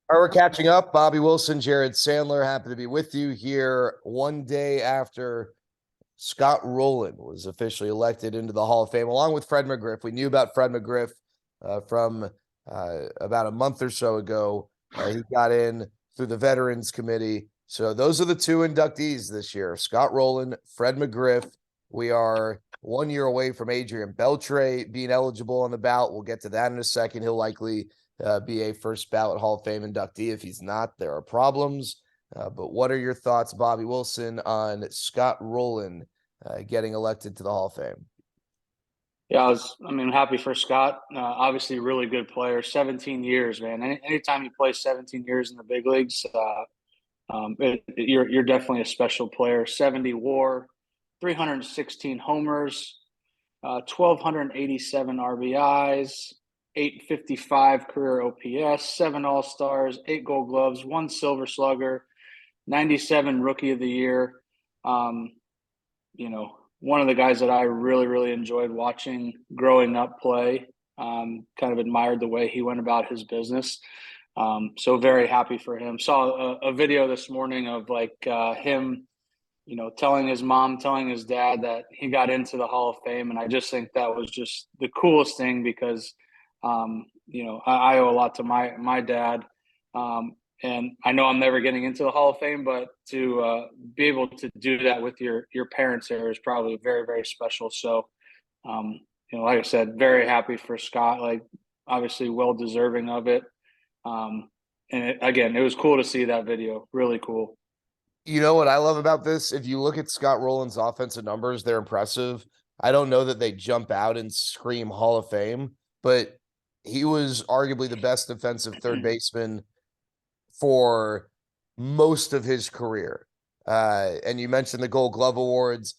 All right, we're catching up. Bobby Wilson, Jared Sandler, happy to be with you here one day after Scott Rolen was officially elected into the Hall of Fame, along with Fred McGriff. We knew about Fred McGriff from about a month or so ago. He got in through the Veterans Committee. So those are the two inductees this year, Scott Rolen, Fred McGriff. We are 1 year away from Adrian Belter being eligible on the ballot. We'll get to that in a second. He'll likely be a first ballot Hall of Fame inductee. If he's not, there are problems. But what are your thoughts, Bobby Wilson, on Scott Rolen getting elected to the Hall of Fame? Yeah, happy for Scott. Obviously, really good player. 17 years, man. Anytime you play 17 years in the big leagues, you're definitely a special player. 70 WAR, 316 homers, 1,287 RBIs, 855 career OPS, 7 All Stars, 8 Gold Gloves, 1 Silver Slugger, 97 Rookie of the Year. Um, one of the guys that I really, really enjoyed watching growing up play. Kind of admired the way he went about his business. So very happy for him. Saw a video this morning of him, telling his mom, telling his dad that he got into the Hall of Fame, and I just think that was just the coolest thing because, I owe a lot to my dad. And I know I'm never getting into the Hall of Fame, but to be able to do that with your parents there is probably very, very special. So, like I said, very happy for Scott. Like, obviously, well deserving of it. Again, it was cool to see that video. Really cool. You know what I love about this? If you look at Scott Rolen's offensive numbers, they're impressive. I don't know that they jump out and scream Hall of Fame, but he was arguably the best defensive third baseman for most of his career. And you mentioned the Gold Glove Awards.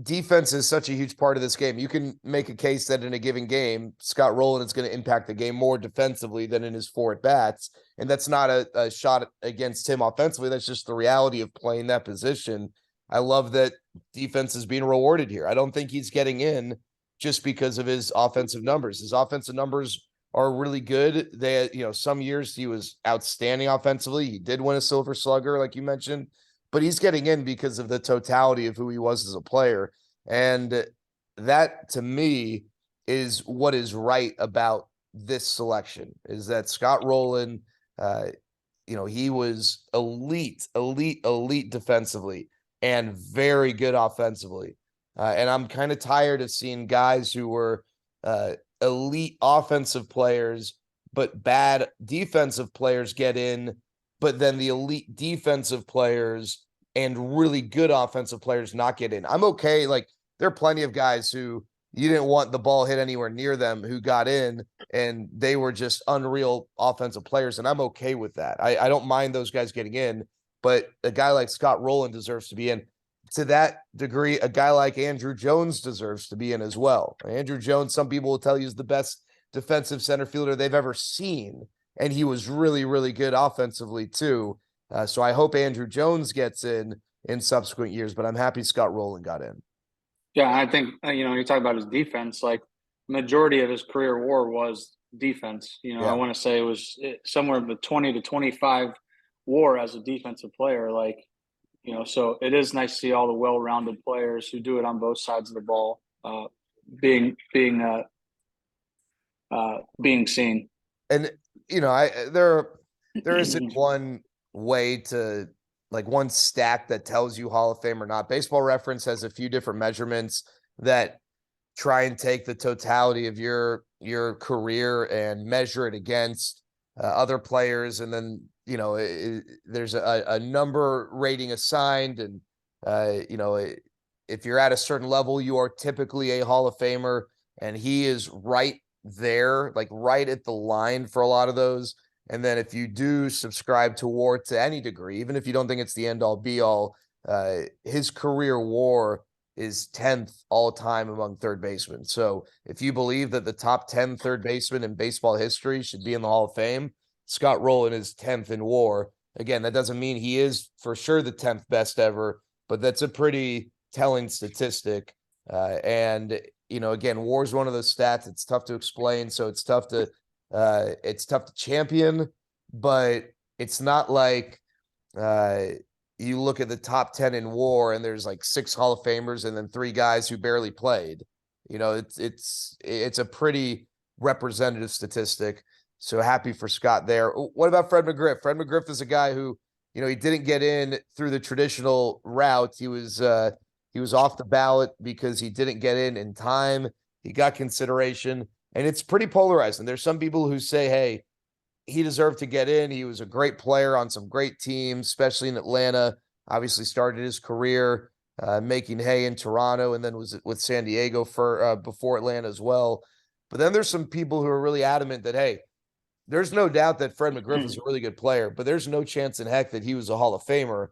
Defense is such a huge part of this game. You can make a case that in a given game, Scott Rolen is going to impact the game more defensively than in his 4 at bats. And that's not a shot against him offensively. That's just the reality of playing that position. I love that defense is being rewarded here. I don't think he's getting in just because of his offensive numbers. His offensive numbers are really good. Some years he was outstanding offensively. He did win a Silver Slugger, like you mentioned, but he's getting in because of the totality of who he was as a player. And that, to me, is what is right about this selection, is that Scott Rolen, he was elite defensively and very good offensively. And I'm kind of tired of seeing guys who were elite offensive players, but bad defensive players get in, but then the elite defensive players and really good offensive players not get in. I'm okay. Like, there are plenty of guys who you didn't want the ball hit anywhere near them who got in, and they were just unreal offensive players. And I'm okay with that. I don't mind those guys getting in, but a guy like Scott Rolen deserves to be in. To that degree, a guy like Andrew Jones deserves to be in as well. Andrew Jones, some people will tell you, is the best defensive center fielder they've ever seen. And he was really, really good offensively too. So I hope Andrew Jones gets in subsequent years, but I'm happy Scott Rolen got in. Yeah, I think you talk about his defense. Like, majority of his career WAR was defense. I Yeah. want to say it was somewhere in the 20 to 25 WAR as a defensive player. Like, so it is nice to see all the well-rounded players who do it on both sides of the ball being seen. And there isn't one way to, like, one stat that tells you Hall of Fame or not. Baseball Reference has a few different measurements that try and take the totality of your career and measure it against other players, and then there's a number rating assigned, and if you're at a certain level, you are typically a Hall of Famer, and he is right there, like right at the line for a lot of those. And then if you do subscribe to WAR to any degree, even if you don't think it's the end all be all, his career WAR is 10th all time among third basemen. So if you believe that the top 10 third basemen in baseball history should be in the Hall of Fame, Scott Rolen is 10th in WAR. Again, that doesn't mean he is for sure the 10th best ever, but that's a pretty telling statistic. And again, WAR is one of those stats. It's tough to explain, so it's tough to champion. but it's not like uh, you look at the top 10 in WAR and there's like 6 Hall of Famers and then 3 guys who barely played. It's a pretty representative statistic. So happy for Scott there. What about Fred McGriff? Fred McGriff is a guy who, he didn't get in through the traditional route. He was off the ballot because he didn't get in time. He got consideration, and it's pretty polarizing. There's some people who say, hey, he deserved to get in. He was a great player on some great teams, especially in Atlanta. Obviously started his career making hay in Toronto, and then was with San Diego for before Atlanta as well. But then there's some people who are really adamant that, hey, there's no doubt that Fred McGriff is a really good player, but there's no chance in heck that he was a Hall of Famer.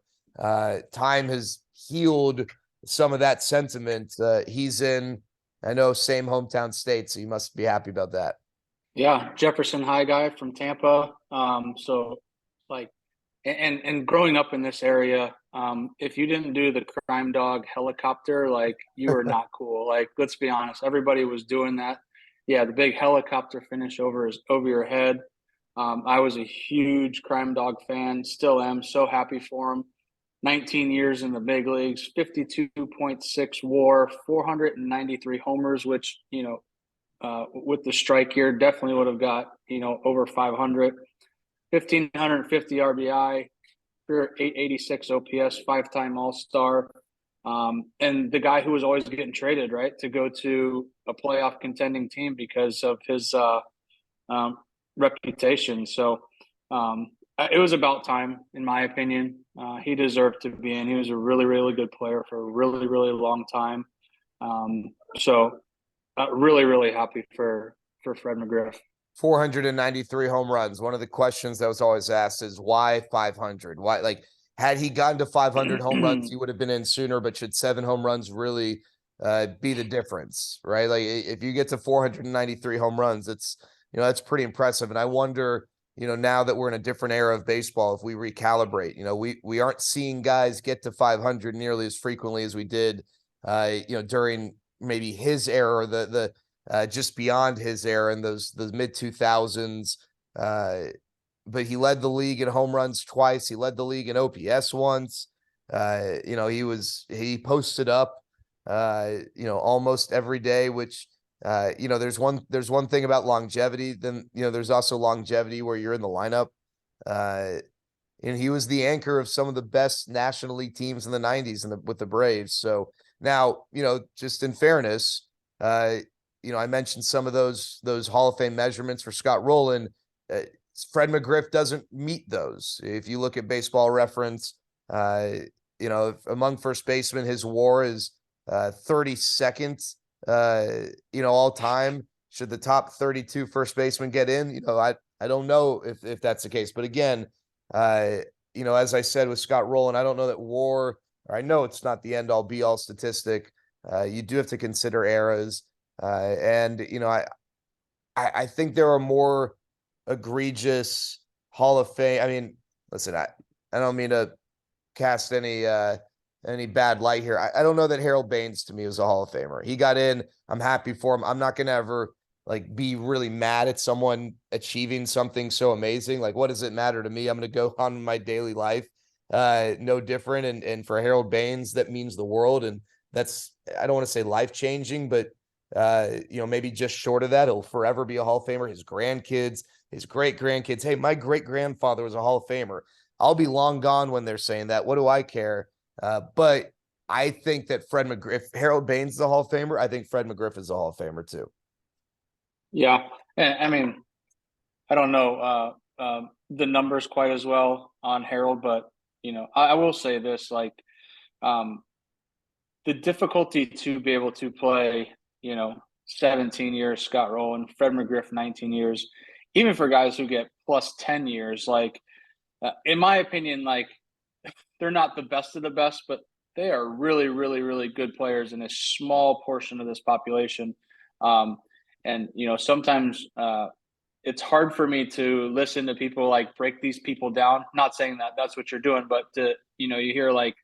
Time has healed some of that sentiment. He's in, I know, same hometown state, so you must be happy about that. Yeah, Jefferson High guy from Tampa. So like, and growing up in this area, if you didn't do the crime dog helicopter, like you were not cool. Like, let's be honest, everybody was doing that. Yeah, the big helicopter finish over your head. I was a huge crime dog fan, still am. So happy for him. 19 years in the big leagues, 52.6 WAR, 493 homers, which with the strike year, definitely would have got, over 500, 1,550 RBI, 886 OPS, 5-time All-Star. And the guy who was always getting traded, right, to go to a playoff contending team because of his reputation. So it was about time, in my opinion. He deserved to be in. He was a really, really good player for a really, really long time. So really, really happy for Fred McGriff. 493 home runs. One of the questions that was always asked is why 500? Why, like, had he gotten to 500 home runs, he would have been in sooner, but should 7 home runs really be the difference, right? Like, if you get to 493 home runs, that's pretty impressive. And I wonder, now that we're in a different era of baseball, if we recalibrate, we aren't seeing guys get to 500 nearly as frequently as we did, during maybe his era, or the just beyond his era in those mid 2000s. But he led the league in home runs twice. He led the league in OPS once. He posted up, almost every day, which, there's one thing about longevity. Then, there's also longevity where you're in the lineup. And he was the anchor of some of the best National League teams in the 90s with the Braves. So now, just in fairness, I mentioned some of those Hall of Fame measurements for Scott Rolen. Fred McGriff doesn't meet those. If you look at Baseball Reference, among first basemen, his WAR is 32nd, all time. Should the top 32 first basemen get in? I don't know if that's the case. But again, as I said with Scott Rolen, I don't know that WAR, or I know it's not the end all be all statistic. You do have to consider eras. And I think there are more egregious Hall of Fame. I mean, listen, I don't mean to cast any bad light here. I don't know that Harold Baines to me was a Hall of Famer. He got in. I'm happy for him. I'm not gonna ever be really mad at someone achieving something so amazing. Like, what does it matter to me? I'm gonna go on my daily life, no different. And for Harold Baines, that means the world. And that's, I don't want to say life changing, but maybe just short of that. He'll forever be a Hall of Famer. His grandkids, his great grandkids. Hey, my great grandfather was a Hall of Famer. I'll be long gone when they're saying that. What do I care? But I think that Fred McGriff, if Harold Baines is a Hall of Famer, I think Fred McGriff is a Hall of Famer too. Yeah, and I mean, I don't know the numbers quite as well on Harold, but I will say this: like, the difficulty to be able to play, 17 years, Scott Rolen, Fred McGriff, 19 years, even for guys who get plus 10 years, like, in my opinion, like, they're not the best of the best, but they are really, really, really good players in a small portion of this population. And sometimes it's hard for me to listen to people like break these people down. Not saying that that's what you're doing, but you hear like,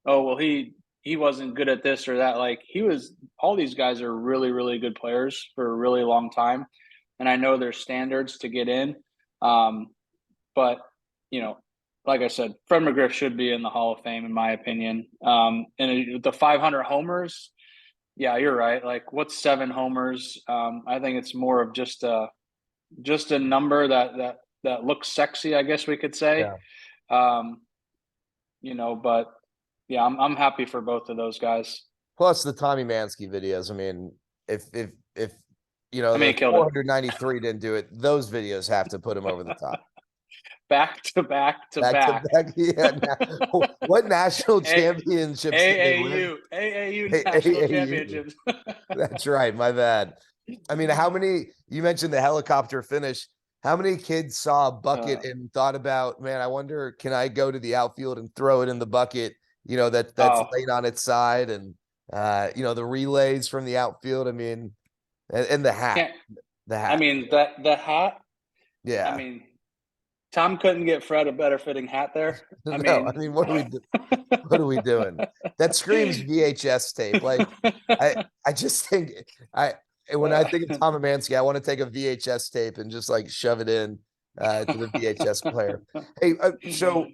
oh well, he wasn't good at this or that. Like, he was. All these guys are really, really good players for a really long time, and I know there's standards to get in. but like I said, Fred McGriff should be in the Hall of Fame in my opinion. And the 500 homers, yeah, you're right. Like, what's 7 homers? I think it's more of just a number that looks sexy, I guess we could say. Yeah. Um, but yeah, I'm happy for both of those guys. Plus the Tommy Mansky videos. I mean, if I mean, the he killed it 493 didn't do it, those videos have to put him over the top. back to back to Back to back. back. Yeah. What national A- championships did they win? AAU national championships. That's right. My bad. I mean, how many, you mentioned the helicopter finish. How many kids saw a bucket and thought about, man, I wonder, can I go to the outfield and throw it in the bucket, that's Oh, laid on its side, and the relays from the outfield. I mean, and the hat. can't. The I hat. mean that the hat. I Yeah. mean, Tom couldn't get Fred a better fitting hat there. I No, I mean, mean, what are we doing? That screams VHS tape. Like, I just think when I think of Tom Amansky, I want to take a VHS tape and just like shove it in to the VHS player. Hey, so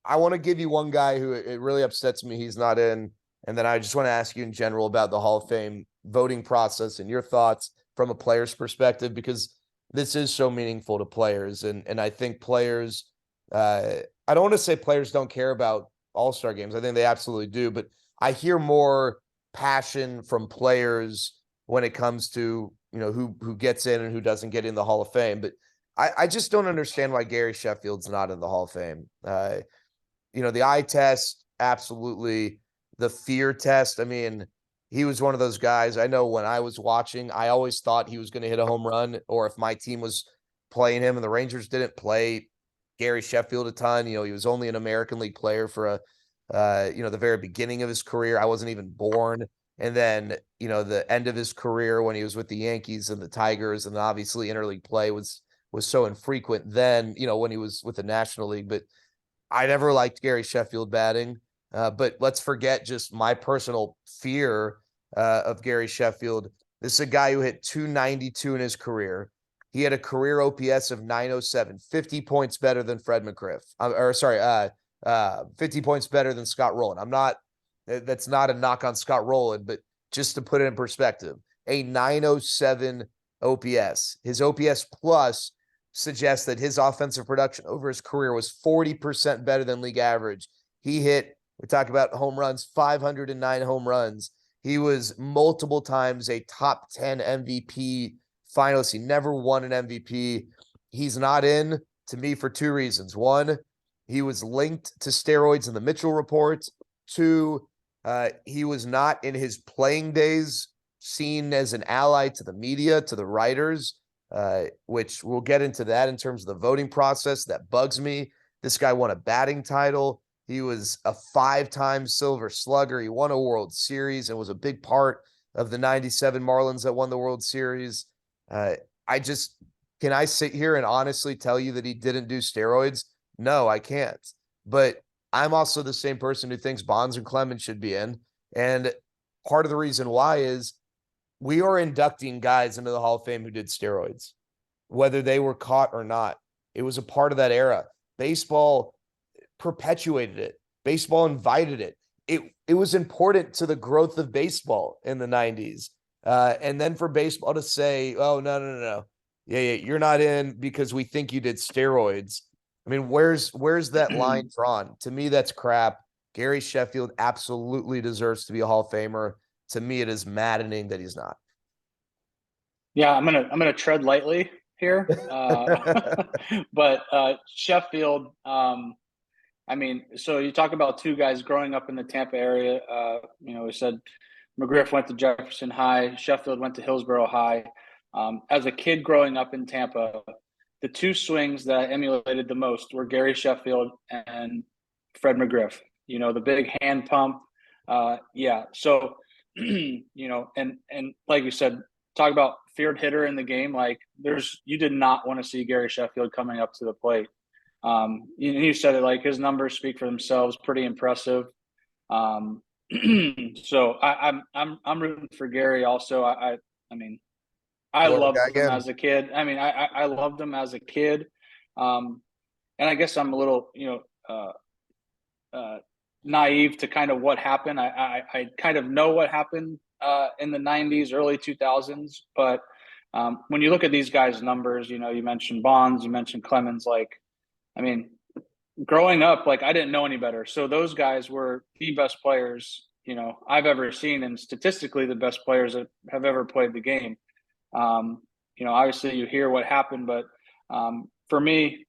I want to give you one guy who it really upsets me he's not in, and then I just want to ask you in general about the Hall of Fame voting process and your thoughts from a player's perspective, because this is so meaningful to players, and I think players. I don't want to say players don't care about All-Star games. I think they absolutely do, but I hear more passion from players when it comes to who gets in and who doesn't get in the Hall of Fame. But I just don't understand why Gary Sheffield's not in the Hall of Fame. The eye test, absolutely. The fear test, I mean, he was one of those guys. I know when I was watching, I always thought he was going to hit a home run, or if my team was playing him and the Rangers didn't play Gary Sheffield a ton, he was only an American League player for the very beginning of his career. I wasn't even born. And then, the end of his career when he was with the Yankees and the Tigers, and obviously interleague play was so infrequent then, when he was with the National League. But I never liked Gary Sheffield batting. But let's forget just my personal fear of Gary Sheffield. This is a guy who hit 292 in his career. He had a career OPS of 907, 50 points better than Fred McGriff. 50 points better than Scott Rolen. That's not a knock on Scott Rolen, but just to put it in perspective, a 907 OPS. His OPS plus suggests that his offensive production over his career was 40% better than league average. We talk about home runs, 509 home runs. He was multiple times a top 10 MVP finalist. He never won an MVP. He's not in, to me, for 2 reasons. 1, he was linked to steroids in the Mitchell report. 2, he was not in his playing days seen as an ally to the media, to the writers, which we'll get into that in terms of the voting process. That bugs me. This guy won a batting title. He was a 5-time Silver Slugger. He won a World Series and was a big part of the 97 Marlins that won the World Series. Can I sit here and honestly tell you that he didn't do steroids? No, I can't. But I'm also the same person who thinks Bonds and Clemens should be in. And part of the reason why is we are inducting guys into the Hall of Fame who did steroids, whether they were caught or not. It was a part of that era. Baseball perpetuated it. Baseball invited it. It was important to the growth of baseball in the 90s. And then for baseball to say, oh, no. Yeah, you're not in because we think you did steroids. I mean, where's that line drawn? To me, that's crap. Gary Sheffield absolutely deserves to be a Hall of Famer. To me, it is maddening that he's not. Yeah, I'm gonna tread lightly here, but Sheffield. I mean, so you talk about 2 guys growing up in the Tampa area. We said McGriff went to Jefferson High, Sheffield went to Hillsborough High. As a kid growing up in Tampa, the 2 swings that I emulated the most were Gary Sheffield and Fred McGriff. The big hand pump. Yeah. So, and like you said, talk about feared hitter in the game. Like you did not want to see Gary Sheffield coming up to the plate. You said it, like his numbers speak for themselves. Pretty impressive. So I'm rooting for Gary also. I mean, I Florida loved guy him again. as a kid. I mean, I loved him as a kid. and I guess I'm a little, naive to kind of what happened. I kind of know what happened in the 90s, early 2000s, but when you look at these guys' numbers, you mentioned Bonds, you mentioned Clemens, like, I mean, growing up, like, I didn't know any better. So those guys were the best players, I've ever seen, and statistically the best players that have ever played the game. Obviously you hear what happened, but for me,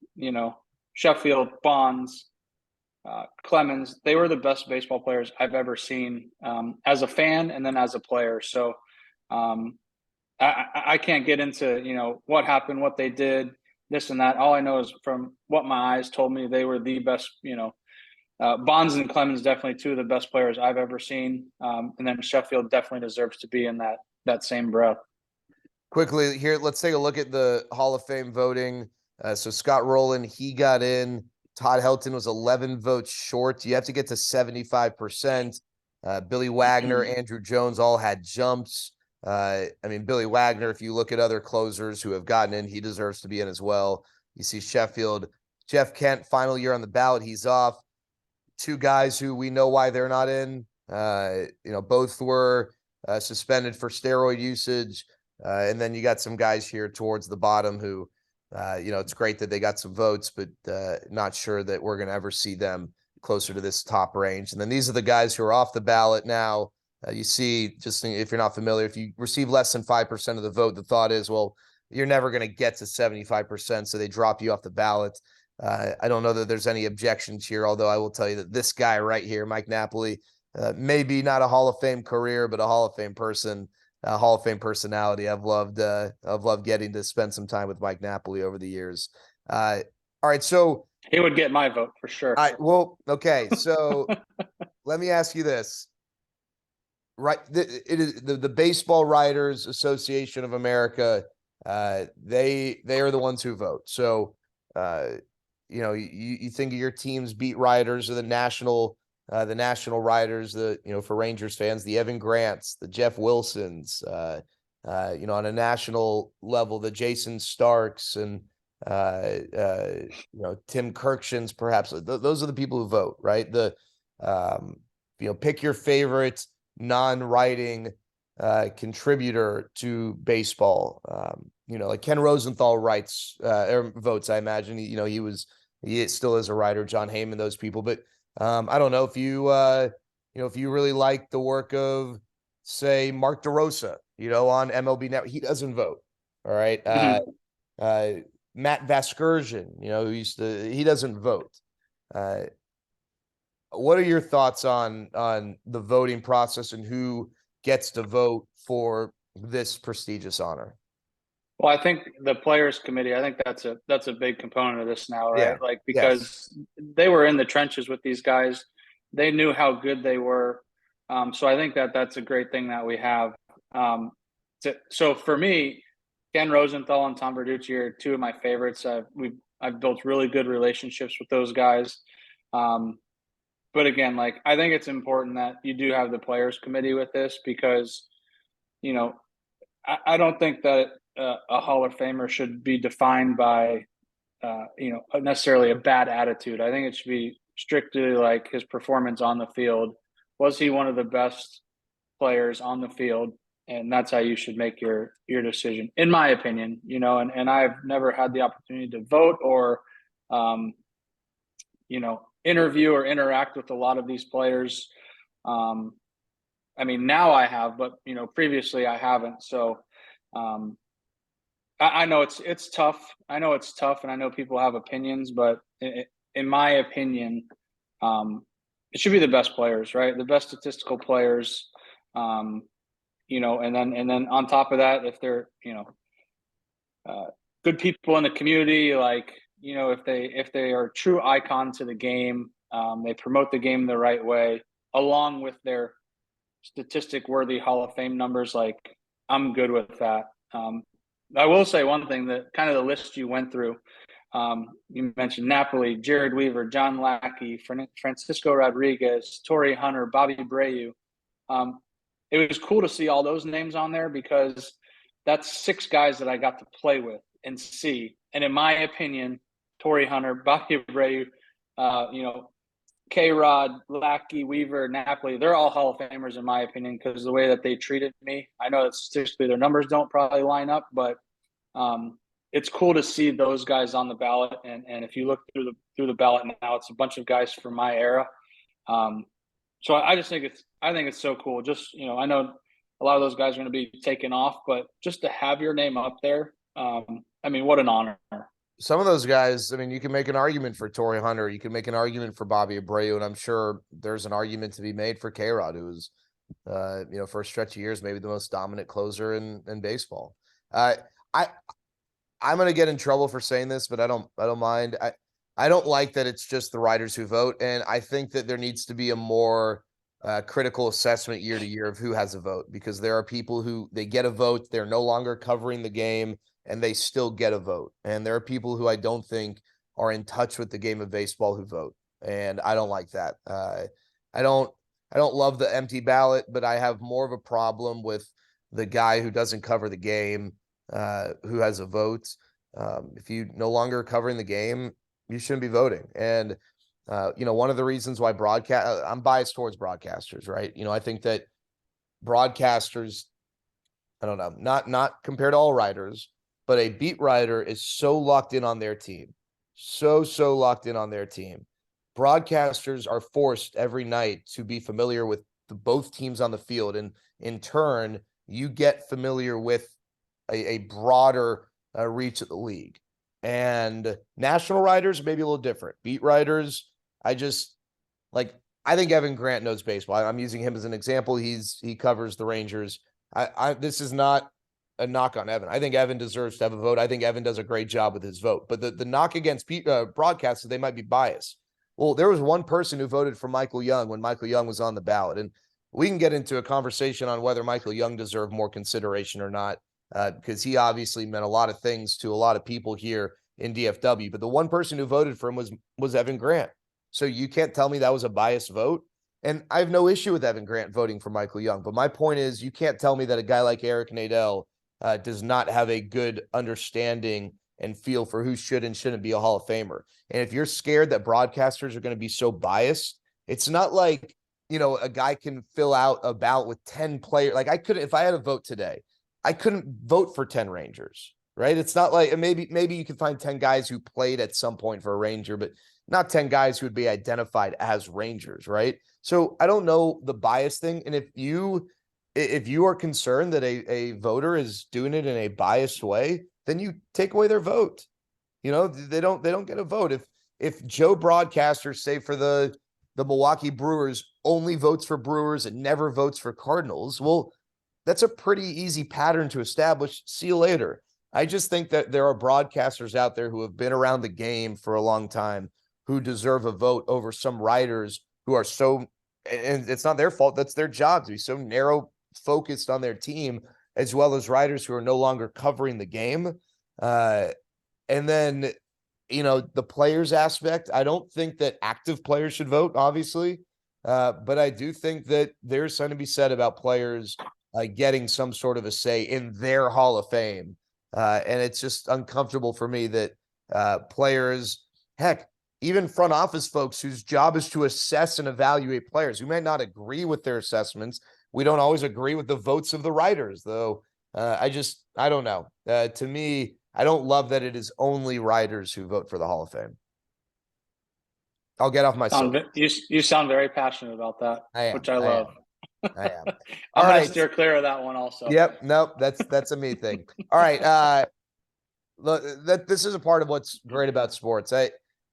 Sheffield, Bonds, Clemens, they were the best baseball players I've ever seen, as a fan and then as a player. So I can't get into, what happened, what they did, this and that. All I know is from what my eyes told me, they were the best, Bonds and Clemens, definitely two of the best players I've ever seen. And then Sheffield definitely deserves to be in that same breath. Quickly here, let's take a look at the Hall of Fame voting. So Scott Rolen, he got in. Todd Helton was 11 votes short. You have to get to 75%. Billy Wagner, Andrew Jones all had jumps. Billy Wagner, if you look at other closers who have gotten in, he deserves to be in as well. You see Sheffield, Jeff Kent, final year on the ballot, he's off. Two guys who we know why they're not in. Both were suspended for steroid usage. And then you got some guys here towards the bottom who, it's great that they got some votes, but not sure that we're going to ever see them closer to this top range. And then these are the guys who are off the ballot now. You see, just if you're not familiar, if you receive less than 5% of the vote, the thought is, well, you're never going to get to 75%, so they drop you off the ballot. I don't know that there's any objections here, although I will tell you that this guy right here, Mike Napoli, maybe not a Hall of Fame career, but a Hall of Fame person. Hall of Fame personality. I've loved getting to spend some time with Mike Napoli over the years. All right, so he would get my vote for sure. Okay, so let me ask you this. Right, it is the Baseball Writers Association of America. They are the ones who vote. So, you think of your team's beat writers or the national writers, for Rangers fans, the Evan Grants, the Jeff Wilsons, on a national level, the Jason Starks and, Tim Kirkshins, perhaps. Those are the people who vote, right? Pick your favorite non-writing contributor to baseball. Like Ken Rosenthal writes or votes, I imagine. He still is a writer, John Heyman, those people, but I don't know if if you really like the work of, say, Mark DeRosa, on MLB Network, he doesn't vote. All right. Matt Vasgersian, he doesn't vote. What are your thoughts on the voting process and who gets to vote for this prestigious honor? Well, I think the players committee, I think that's a big component of this now, right? Yeah. Because they were in the trenches with these guys. They knew how good they were. So I think that's a great thing that we have. So for me, Ken Rosenthal and Tom Verducci are two of my favorites. I've built really good relationships with those guys. But again, I think it's important that you do have the players committee with this because, I don't think that a Hall of Famer should be defined by, necessarily a bad attitude. I think it should be strictly like his performance on the field. Was he one of the best players on the field? And that's how you should make your decision, in my opinion. And I've never had the opportunity to vote or, interview or interact with a lot of these players. Now I have, but previously I haven't. So I know it's tough. I know it's tough, and I know people have opinions, but in my opinion, it should be the best players, right? The best statistical players. And then on top of that, if they're good people in the community, if they are true icon to the game, they promote the game the right way, along with their statistic worthy Hall of Fame numbers. I'm good with that. I will say one thing, that kind of the list you went through, you mentioned Napoli, Jared Weaver, John Lackey, Francisco Rodriguez, Torrey Hunter, Bobby Abreu. It was cool to see all those names on there because that's 6 guys that I got to play with and see. And in my opinion, Torrey Hunter, Bobby Abreu, K-Rod, Lackey, Weaver, Napoli, they're all Hall of Famers in my opinion because of the way that they treated me. I know that statistically their numbers don't probably line up, but it's cool to see those guys on the ballot. And if you look through the ballot now, it's a bunch of guys from my era. So I just think it's so cool. Just, I know a lot of those guys are going to be taken off, but just to have your name up there, what an honor. Some of those guys, you can make an argument for Torrey Hunter. You can make an argument for Bobby Abreu, and I'm sure there's an argument to be made for K-Rod, who was, for a stretch of years, maybe the most dominant closer in baseball. I'm going to get in trouble for saying this, but I don't mind. I don't like that it's just the writers who vote, and I think that there needs to be a more critical assessment year to year of who has a vote, because there are people who they get a vote, they're no longer covering the game, and they still get a vote. And there are people who I don't think are in touch with the game of baseball who vote. And I don't like that. I don't love the empty ballot, but I have more of a problem with the guy who doesn't cover the game, who has a vote. If you no longer covering the game, you shouldn't be voting. And, one of the reasons why I'm biased towards broadcasters, right? I think that broadcasters, I don't know, not compared to all writers, but a beat writer is so locked in on their team, so locked in on their team. Broadcasters are forced every night to be familiar with both teams on the field. And in turn, you get familiar with a broader reach of the league. And national writers, maybe a little different. Beat writers, I think Evan Grant knows baseball. I'm using him as an example. He covers the Rangers. This is not a knock on Evan. I think Evan deserves to have a vote. I think Evan does a great job with his vote. But the knock against broadcasters, they might be biased. Well, there was one person who voted for Michael Young when Michael Young was on the ballot. And we can get into a conversation on whether Michael Young deserved more consideration or not, because he obviously meant a lot of things to a lot of people here in DFW. But the one person who voted for him was Evan Grant. So you can't tell me that was a biased vote. And I have no issue with Evan Grant voting for Michael Young. But my point is, you can't tell me that a guy like Eric Nadel does not have a good understanding and feel for who should and shouldn't be a Hall of Famer. And if you're scared that broadcasters are going to be so biased, it's not like, a guy can fill out a ballot with 10 players. Like if I had a vote today, I couldn't vote for 10 Rangers, right? It's not like, maybe you can find 10 guys who played at some point for a Ranger, but not 10 guys who would be identified as Rangers, right? So I don't know the bias thing. And if you are concerned that a voter is doing it in a biased way, then you take away their vote. They don't get a vote. If Joe broadcaster, say for the Milwaukee Brewers, only votes for Brewers and never votes for Cardinals, well, that's a pretty easy pattern to establish. See you later. I just think that there are broadcasters out there who have been around the game for a long time who deserve a vote over some writers who are so, and it's not their fault, that's their job to be so narrow focused on their team, as well as writers who are no longer covering the game. And then, the players aspect, I don't think that active players should vote, obviously. But I do think that there's something to be said about players getting some sort of a say in their Hall of Fame. And it's just uncomfortable for me that players, heck, even front office folks whose job is to assess and evaluate players, who might not agree with their assessments. We don't always agree with the votes of the writers, though. I don't know. To me, I don't love that it is only writers who vote for the Hall of Fame. I'll get off my soapbox. You sound very passionate about that, which I love. I am. I'm going to steer clear of that one also. Yep. Nope. That's a me thing. All right. Look, this is a part of what's great about sports.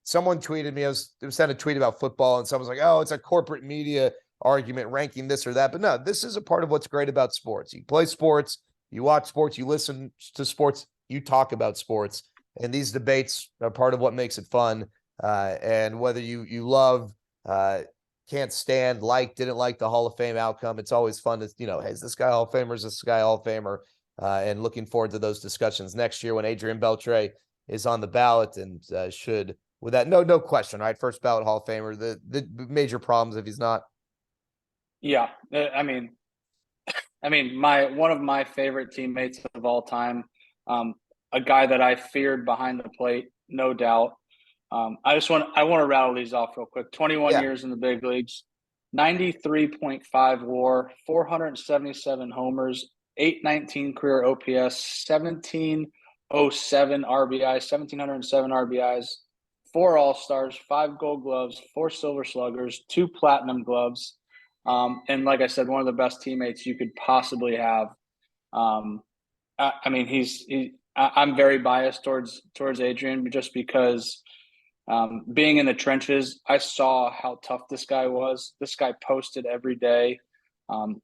Someone tweeted me, I was sent a tweet about football, and someone's like, oh, it's a corporate media argument ranking this or that. But no, this is a part of what's great about sports. You play sports, you watch sports, you listen to sports, you talk about sports. And these debates are part of what makes it fun. And whether you love, can't stand, didn't like the Hall of Fame outcome, it's always fun to, hey, is this guy Hall of Famer? Is this guy Hall of Famer? And looking forward to those discussions next year when Adrian Belter is on the ballot and should, with that, no question, right? First ballot Hall of Famer. The major problems if he's not. Yeah, one of my favorite teammates of all time, a guy that I feared behind the plate, no doubt. I want to rattle these off real quick. 21 Yeah. years in the big leagues, 93.5 WAR, 477 homers, 819 career OPS, 1707 RBI, 1707 RBIs, 4 All-Stars, 5 Gold Gloves, 4 Silver Sluggers, 2 Platinum Gloves, and like I said, one of the best teammates you could possibly have. I mean, I'm very biased towards Adrian just because being in the trenches, I saw how tough this guy was. This guy posted every day.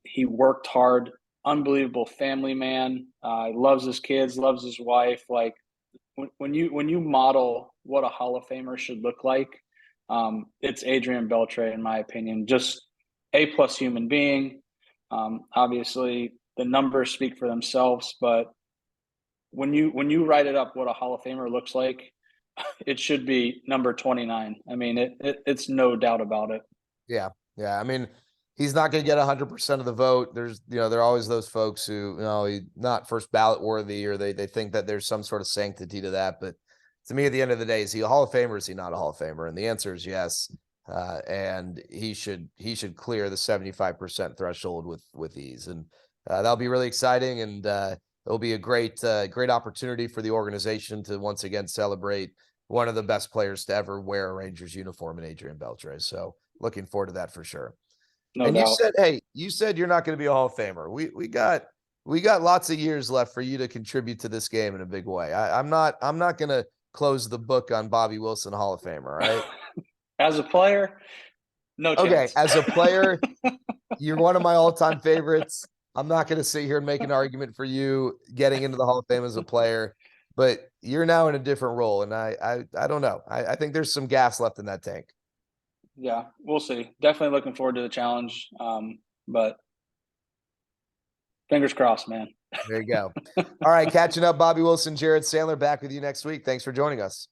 He worked hard, unbelievable family man. Loves his kids, loves his wife. Like when you model what a Hall of Famer should look like, it's Adrian Beltre, in my opinion. Just A+ human being. Obviously, the numbers speak for themselves, but when you write it up, what a Hall of Famer looks like, it should be number 29. I mean, it's no doubt about it. Yeah. Yeah. I mean, he's not going to get 100% of the vote. There's, there are always those folks who, he's not first ballot worthy, or they think that there's some sort of sanctity to that. But to me, at the end of the day, is he a Hall of Famer? Or is he not a Hall of Famer? And the answer is yes. And he should clear the 75% threshold with ease. And that'll be really exciting. And it'll be a great opportunity for the organization to once again celebrate one of the best players to ever wear a Rangers uniform in Adrian Beltre. So looking forward to that for sure. No And doubt. you said you're not going to be a Hall of Famer. We got lots of years left for you to contribute to this game in a big way. I'm not going to close the book on Bobby Wilson Hall of Famer. Right? As a player, no Okay. chance. As a player, you're one of my all-time favorites. I'm not going to sit here and make an argument for you getting into the Hall of Fame as a player, but you're now in a different role, and I don't know. I think there's some gas left in that tank. Yeah, we'll see. Definitely looking forward to the challenge. But fingers crossed, man. There you go. All right, catching up, Bobby Wilson, Jared Sandler, back with you next week. Thanks for joining us.